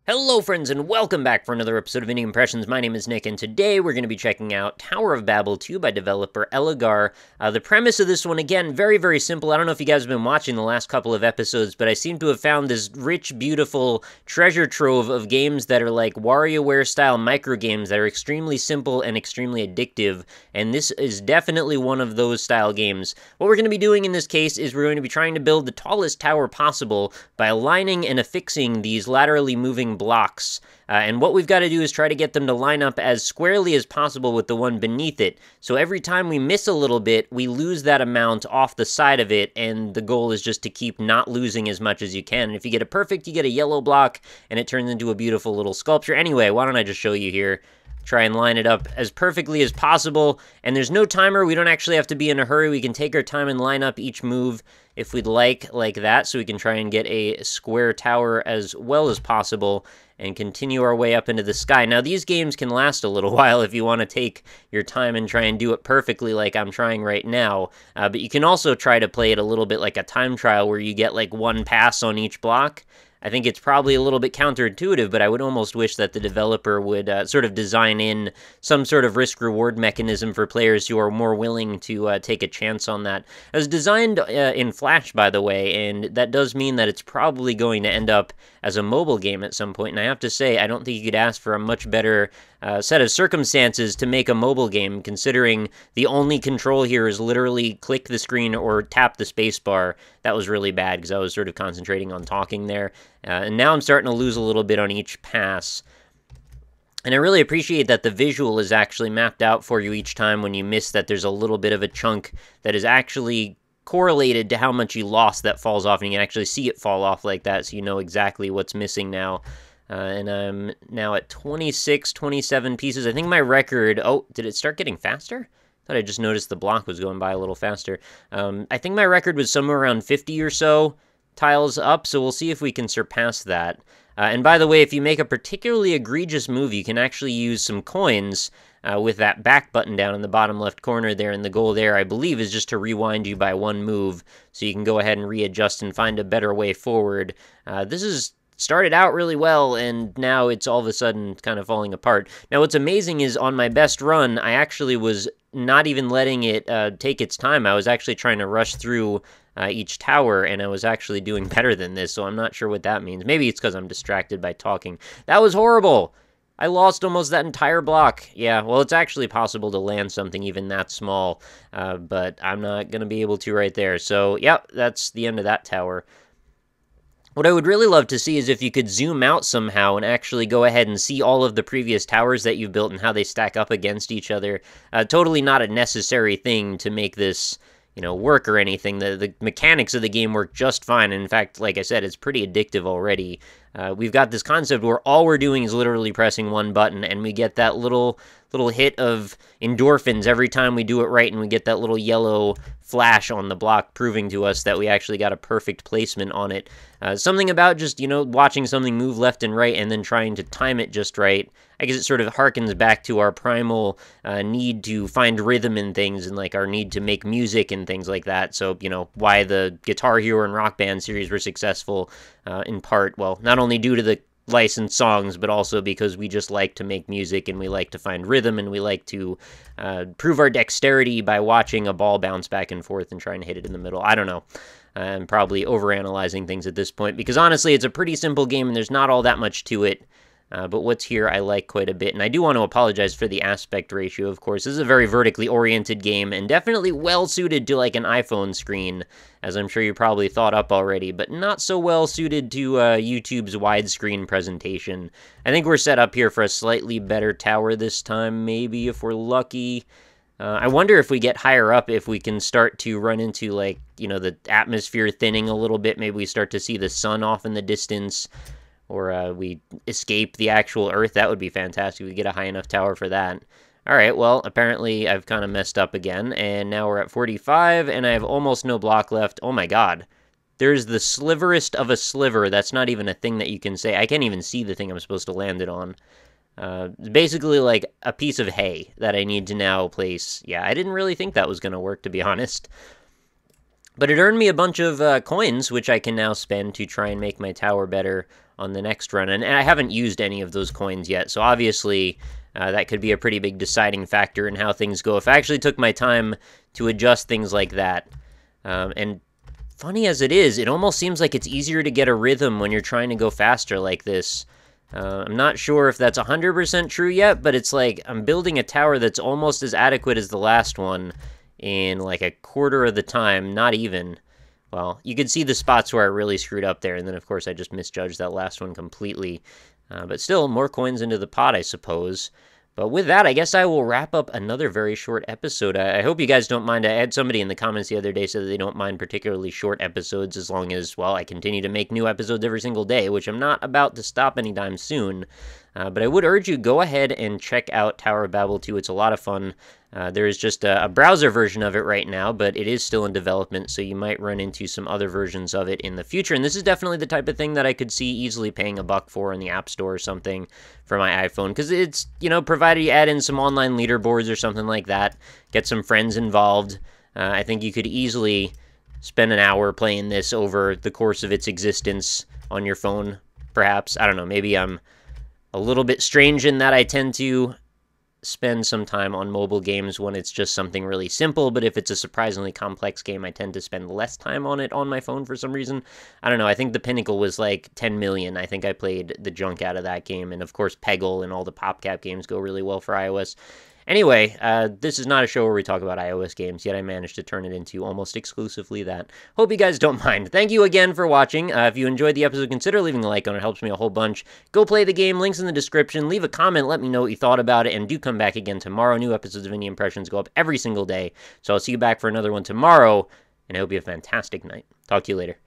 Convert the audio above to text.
Hello friends and welcome back for another episode of Indie Impressions. My name is Nick and today we're going to be checking out Tower of Babel 2 by developer Elagar. The premise of this one, again, very simple. I don't know if you guys have been watching the last couple of episodes, but I seem to have found this rich, beautiful treasure trove of games that are like WarioWare style micro games that are extremely simple and extremely addictive, and this is definitely one of those style games. What we're going to be doing in this case is we're going to be trying to build the tallest tower possible by aligning and affixing these laterally moving blocks. And what we've got to do is try to get them to line up as squarely as possible with the one beneath it. So every time we miss a little bit, we lose that amount off the side of it, and the goal is just to keep not losing as much as you can. And if you get it perfect, you get a yellow block, and it turns into a beautiful little sculpture. Anyway, why don't I just show you here? Try and line it up as perfectly as possible, and there's no timer. We don't actually have to be in a hurry. We can take our time and line up each move if we'd like that, so we can try and get a square tower as well as possible and continue our way up into the sky. Now, these games can last a little while if you want to take your time and try and do it perfectly like I'm trying right now, but you can also try to play it a little bit like a time trial where you get like one pass on each block. I think it's probably a little bit counterintuitive, but I would almost wish that the developer would sort of design in some sort of risk-reward mechanism for players who are more willing to take a chance on that. It was designed in Flash, by the way, and that does mean that it's probably going to end up as a mobile game at some point. And I have to say, I don't think you could ask for a much better set of circumstances to make a mobile game, considering the only control here is literally click the screen or tap the spacebar. That was really bad because I was sort of concentrating on talking there. And now I'm starting to lose a little bit on each pass. And I really appreciate that the visual is actually mapped out for you each time when you miss, that there's a little bit of a chunk that is actually correlated to how much you lost that falls off, and you can actually see it fall off like that, so you know exactly what's missing now. And I'm now at 26, 27 pieces. I think my record... Oh, did it start getting faster? I thought I just noticed the block was going by a little faster. I think my record was somewhere around 50 or so tiles up, so we'll see if we can surpass that. And by the way, if you make a particularly egregious move, you can actually use some coins with that back button down in the bottom left corner there, and the goal there, I believe, is just to rewind you by one move, so you can go ahead and readjust and find a better way forward. This is started out really well, and now it's all of a sudden kind of falling apart. Now, what's amazing is on my best run, I actually was not even letting it take its time. I was actually trying to rush through each tower, and I was actually doing better than this, so I'm not sure what that means. Maybe it's because I'm distracted by talking. That was horrible! I lost almost that entire block. Yeah, well, it's actually possible to land something even that small, but I'm not going to be able to right there. So, yep, that's the end of that tower. What I would really love to see is if you could zoom out somehow and actually go ahead and see all of the previous towers that you've built and how they stack up against each other. Totally not a necessary thing to make this, you know, work or anything. The mechanics of the game work just fine. And in fact, like I said, it's pretty addictive already. We've got this concept where all we're doing is literally pressing one button, and we get that little hit of endorphins every time we do it right, and we get that little yellow flash on the block proving to us that we actually got a perfect placement on it. Something about just, you know, watching something move left and right and then trying to time it just right. I guess it sort of harkens back to our primal need to find rhythm in things, and like our need to make music and things like that. So, you know, why the Guitar Hero and Rock Band series were successful in part, well, not only due to the licensed songs, but also because we just like to make music, and we like to find rhythm, and we like to prove our dexterity by watching a ball bounce back and forth and trying to hit it in the middle. I don't know. I'm probably overanalyzing things at this point, because honestly, it's a pretty simple game, and there's not all that much to it. But what's here I like quite a bit, and I do want to apologize for the aspect ratio, of course. This is a very vertically oriented game, and definitely well-suited to, like, an iPhone screen, as I'm sure you probably thought up already, but not so well-suited to YouTube's widescreen presentation. I think we're set up here for a slightly better tower this time, maybe, if we're lucky. I wonder if we get higher up, if we can start to run into, like, you know, the atmosphere thinning a little bit. Maybe we start to see the sun off in the distance, or we escape the actual Earth. That would be fantastic. We get a high enough tower for that. Alright, well, apparently I've kind of messed up again, and now we're at 45, and I have almost no block left. Oh my god. There's the sliverest of a sliver. That's not even a thing that you can say. I can't even see the thing I'm supposed to land it on. Basically like a piece of hay that I need to now place. Yeah, I didn't really think that was going to work, to be honest. But it earned me a bunch of coins, which I can now spend to try and make my tower better on the next run. And I haven't used any of those coins yet, so obviously that could be a pretty big deciding factor in how things go. If I actually took my time to adjust things like that, and funny as it is, it almost seems like it's easier to get a rhythm when you're trying to go faster like this. I'm not sure if that's 100% true yet, but it's like I'm building a tower that's almost as adequate as the last one in like a quarter of the time, not even. Well, you could see the spots where I really screwed up there, and then of course I just misjudged that last one completely. But still, more coins into the pot, I suppose. But with that, I guess I will wrap up another very short episode. I hope you guys don't mind. I had somebody in the comments the other day say that they don't mind particularly short episodes as long as, well, I continue to make new episodes every single day, which I'm not about to stop anytime soon. But I would urge you, go ahead and check out Tower of Babel 2. It's a lot of fun. There is just a browser version of it right now, but it is still in development, so you might run into some other versions of it in the future. And this is definitely the type of thing that I could see easily paying $1 for in the App Store or something for my iPhone, because it's, you know, provided you add in some online leaderboards or something like that, get some friends involved. I think you could easily spend an hour playing this over the course of its existence on your phone, perhaps. I don't know, maybe I'm a little bit strange in that I tend to spend some time on mobile games when it's just something really simple, but if it's a surprisingly complex game, I tend to spend less time on it on my phone for some reason. I don't know, I think the pinnacle was like 10 million. I think I played the junk out of that game, and of course Peggle and all the PopCap games go really well for iOS. Anyway, this is not a show where we talk about iOS games, yet I managed to turn it into almost exclusively that. Hope you guys don't mind. Thank you again for watching. If you enjoyed the episode, consider leaving a like on it. It helps me a whole bunch. Go play the game. Links in the description. Leave a comment. Let me know what you thought about it, and do come back again tomorrow. New episodes of Indie Impressions go up every single day, so I'll see you back for another one tomorrow, and I hope you have a fantastic night. Talk to you later.